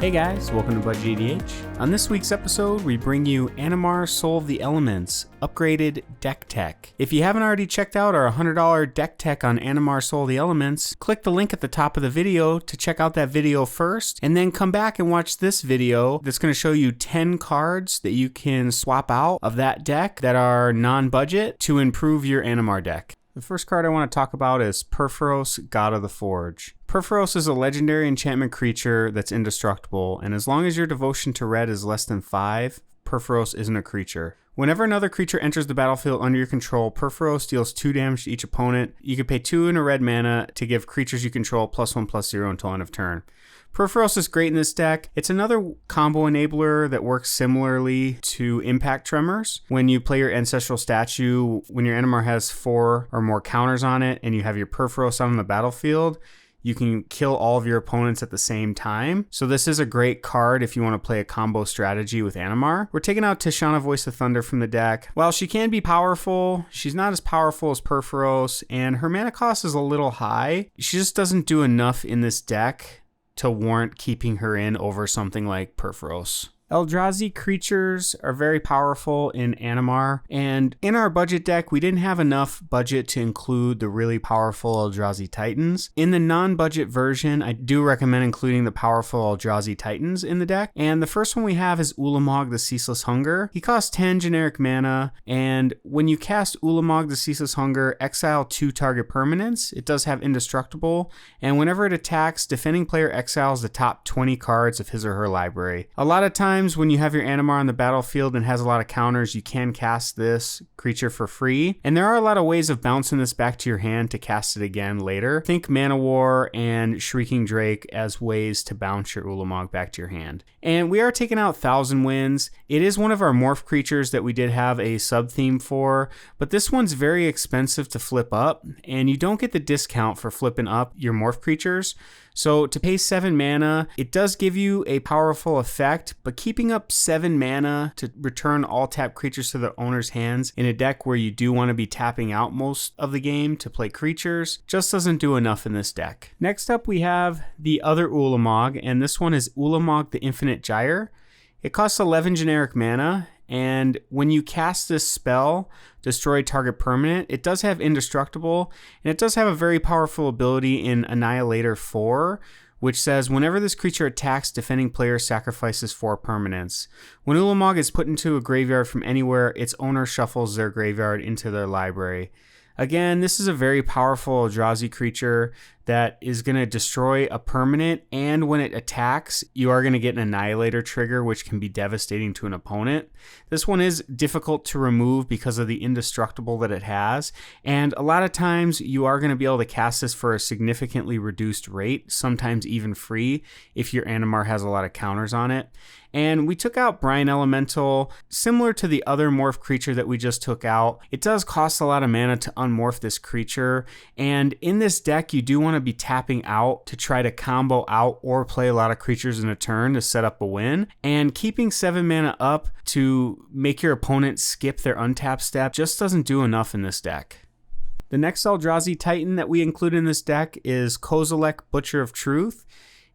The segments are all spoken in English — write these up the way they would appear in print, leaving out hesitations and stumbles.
Hey guys, welcome to BudgetEDH. On this week's episode, we bring you Animar Soul of the Elements, upgraded deck tech. If you haven't already checked out our $100 deck tech on Animar Soul of the Elements, click the link at the top of the video to check out that video first, and then come back and watch this video that's going to show you 10 cards that you can swap out of that deck that are non-budget to improve your Animar deck. The first card I want to talk about is Peripherals, God of the Forge. Peripherals is a legendary enchantment creature that's indestructible, and as long as your devotion to red is less than 5, Peripherals isn't a creature. Whenever another creature enters the battlefield under your control, Peripherals deals 2 damage to each opponent. You can pay 2 in a red mana to give creatures you control +1/+0 until end of turn. Peripherals is great in this deck. It's another combo enabler that works similarly to Impact Tremors. When you play your Ancestral Statue, when your Animar has 4 or more counters on it, and you have your Peripherals out on the battlefield, you can kill all of your opponents at the same time. So this is a great card if you want to play a combo strategy with Animar. We're taking out Tishana, Voice of Thunder from the deck. While she can be powerful, she's not as powerful as Peripherals, and her mana cost is a little high. She just doesn't do enough in this deck to warrant keeping her in over something like Peripherals. Eldrazi creatures are very powerful in Animar, and in our budget deck, we didn't have enough budget to include the really powerful Eldrazi Titans. In the non-budget version, I do recommend including the powerful Eldrazi Titans in the deck, and the first one we have is Lamacq, the Ceaseless Hunger. He costs 10 generic mana, and when you cast Lamacq, the Ceaseless Hunger, exile 2 target permanents. It does have indestructible, and whenever it attacks, defending player exiles the top 20 cards of his or her library. A lot of times, when you have your Animar on the battlefield and has a lot of counters, you can cast this creature for free. And there are a lot of ways of bouncing this back to your hand to cast it again later. Think Mana War and Shrieking Drake as ways to bounce your Lamacq back to your hand. And we are taking out Thousand Winds. It is one of our morph creatures that we did have a sub-theme for, but this one's very expensive to flip up, and you don't get the discount for flipping up your morph creatures. So to pay 7 mana, it does give you a powerful effect, but keeping up 7 mana to return all tap creatures to their owner's hands in a deck where you do want to be tapping out most of the game to play creatures just doesn't do enough in this deck. Next up we have the other Lamacq, and this one is Lamacq the Infinite Gyre. It costs 11 generic mana, and when you cast this spell, destroy target permanent, it does have indestructible, and it does have a very powerful ability in Annihilator 4, which says whenever this creature attacks, defending player sacrifices 4 permanents. When Lamacq is put into a graveyard from anywhere, its owner shuffles their graveyard into their library. Again, this is a very powerful Eldrazi creature that is going to destroy a permanent, and when it attacks, you are going to get an Annihilator trigger, which can be devastating to an opponent. This one is difficult to remove because of the indestructible that it has, and a lot of times you are going to be able to cast this for a significantly reduced rate, sometimes even free, if your Animar has a lot of counters on it. And we took out Brine Elemental. Similar to the other morph creature that we just took out, it does cost a lot of mana to unmorph this creature, and in this deck you do want to be tapping out to try to combo out or play a lot of creatures in a turn to set up a win, and keeping 7 mana up to make your opponent skip their untap step just doesn't do enough in this deck. The next Eldrazi Titan that we include in this deck is Kozilek, Butcher of Truth.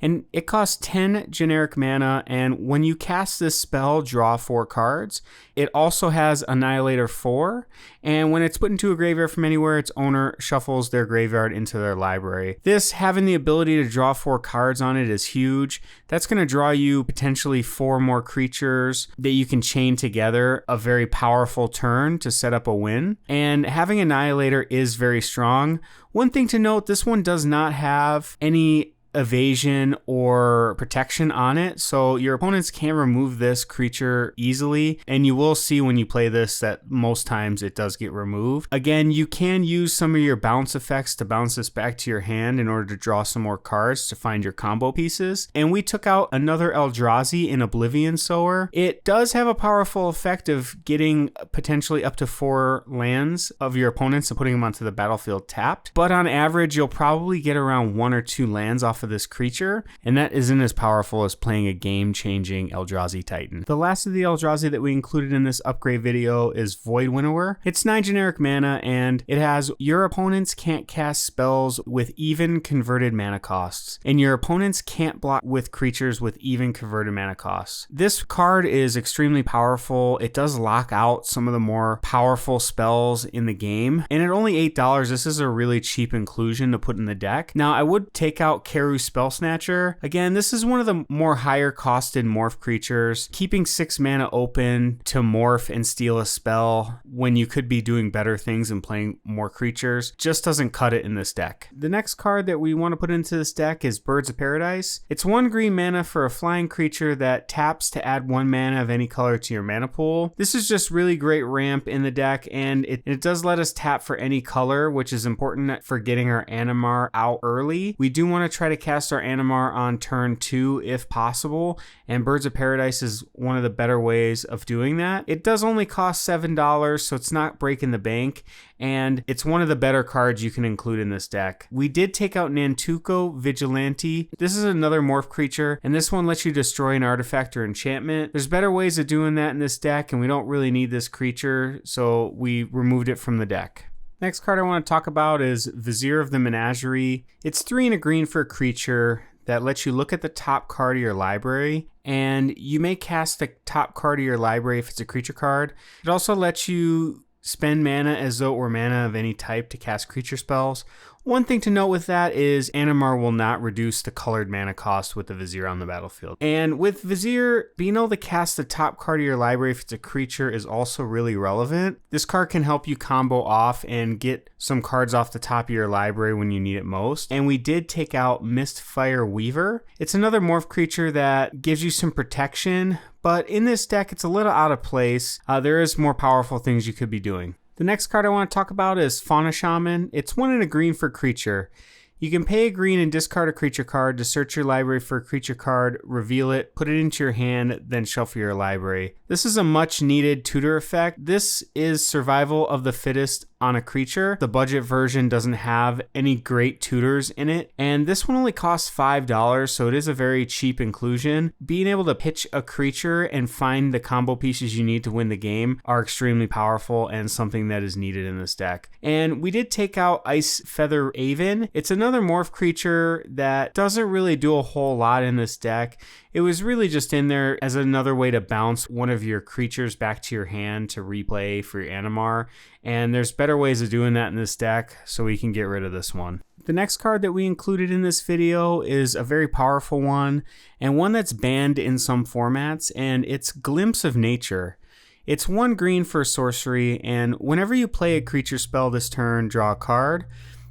And it costs 10 generic mana, and when you cast this spell, draw 4 cards. It also has Annihilator 4, and when it's put into a graveyard from anywhere, its owner shuffles their graveyard into their library. This, having the ability to draw 4 cards on it, is huge. That's going to draw you potentially 4 more creatures that you can chain together, a very powerful turn to set up a win. And having Annihilator is very strong. One thing to note, this one does not have any evasion or protection on it, so your opponents can't remove this creature easily, and you will see when you play this that most times it does get removed. Again, you can use some of your bounce effects to bounce this back to your hand in order to draw some more cards to find your combo pieces. And we took out another Eldrazi in Oblivion Sower. It does have a powerful effect of getting potentially up to 4 lands of your opponents and putting them onto the battlefield tapped, but on average you'll probably get around 1 or 2 lands off off of this creature, and that isn't as powerful as playing a game-changing Eldrazi Titan. The last of the Eldrazi that we included in this upgrade video is Void Winnower. It's 9 generic mana, and it has your opponents can't cast spells with even converted mana costs, and your opponents can't block with creatures with even converted mana costs. This card is extremely powerful. It does lock out some of the more powerful spells in the game, and at only $8, this is a really cheap inclusion to put in the deck. Now, I would take out Keru Spell Snatcher. Again, this is one of the more higher costed morph creatures. Keeping 6 mana open to morph and steal a spell when you could be doing better things and playing more creatures just doesn't cut it in this deck. The next card that we want to put into this deck is Birds of Paradise. It's 1 green mana for a flying creature that taps to add 1 mana of any color to your mana pool. This is just really great ramp in the deck, and it does let us tap for any color, which is important for getting our Animar out early. We do want to try to cast our Animar on turn 2 if possible, and Birds of Paradise is one of the better ways of doing that. It does only cost $7, so it's not breaking the bank, and it's one of the better cards you can include in this deck. We did take out Nantuko Vigilante. This is another morph creature, and this one lets you destroy an artifact or enchantment. There's better ways of doing that in this deck, and we don't really need this creature, so we removed it from the deck. Next card I want to talk about is Vizier of the Menagerie. It's 3 and a green for a creature that lets you look at the top card of your library, and you may cast the top card of your library if it's a creature card. It also lets you spend mana as though it were mana of any type to cast creature spells. One thing to note with that is Animar will not reduce the colored mana cost with the Vizier on the battlefield. And with Vizier, being able to cast the top card of your library if it's a creature is also really relevant. This card can help you combo off and get some cards off the top of your library when you need it most. And we did take out Mistfire Weaver. It's another morph creature that gives you some protection, but in this deck it's a little out of place. There is more powerful things you could be doing. The next card I want to talk about is Fauna Shaman. It's 1 and a green for creature. You can pay a green and discard a creature card to search your library for a creature card, reveal it, put it into your hand, then shuffle your library. This is a much needed tutor effect. This is survival of the fittest on a creature. The budget version doesn't have any great tutors in it, and this one only costs $5, so it is a very cheap inclusion. Being able to pitch a creature and find the combo pieces you need to win the game are extremely powerful and something that is needed in this deck. And we did take out Ice Feather Aven. It's another morph creature that doesn't really do a whole lot in this deck. It was really just in there as another way to bounce one of your creatures back to your hand to replay for your Animar, and there's better ways of doing that in this deck, so we can get rid of this one. The next card that we included in this video is a very powerful one, and one that's banned in some formats, and it's Glimpse of Nature. It's 1 green for sorcery, and whenever you play a creature spell this turn, draw a card.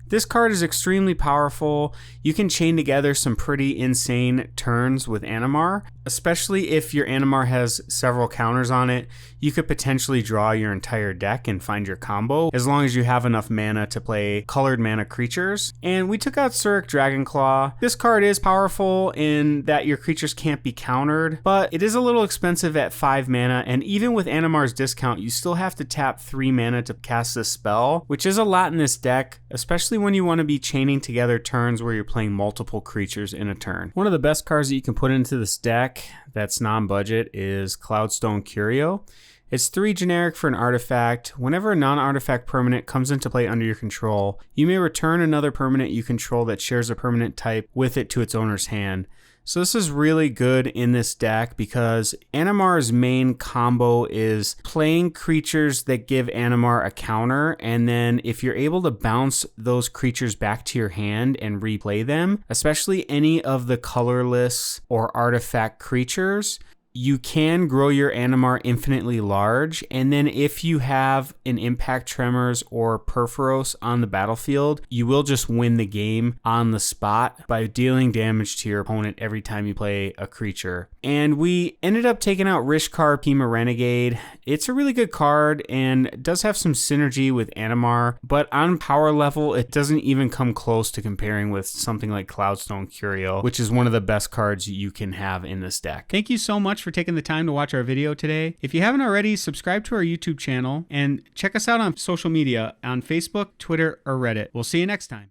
This card is extremely powerful. You can chain together some pretty insane turns with Animar, especially if your Animar has several counters on it. You could potentially draw your entire deck and find your combo, as long as you have enough mana to play colored mana creatures. And we took out Surek Dragonclaw. This card is powerful in that your creatures can't be countered, but it is a little expensive at 5 mana, and even with Animar's discount, you still have to tap 3 mana to cast this spell, which is a lot in this deck, especially when you want to be chaining together turns where you're playing multiple creatures in a turn. One of the best cards that you can put into this deck that's non-budget is Cloudstone Curio. It's 3 generic for an artifact. Whenever a non-artifact permanent comes into play under your control, you may return another permanent you control that shares a permanent type with it to its owner's hand. So this is really good in this deck because Animar's main combo is playing creatures that give Animar a counter, and then if you're able to bounce those creatures back to your hand and replay them, especially any of the colorless or artifact creatures, you can grow your Animar infinitely large, and then if you have an Impact Tremors or Peripherals on the battlefield, you will just win the game on the spot by dealing damage to your opponent every time you play a creature. And we ended up taking out Rishkar Pima Renegade. It's a really good card and does have some synergy with Animar, but on power level, it doesn't even come close to comparing with something like Cloudstone Curio, which is one of the best cards you can have in this deck. Thank you so much for taking the time to watch our video today. If you haven't already, subscribe to our YouTube channel and check us out on social media on Facebook, Twitter, or Reddit. We'll see you next time.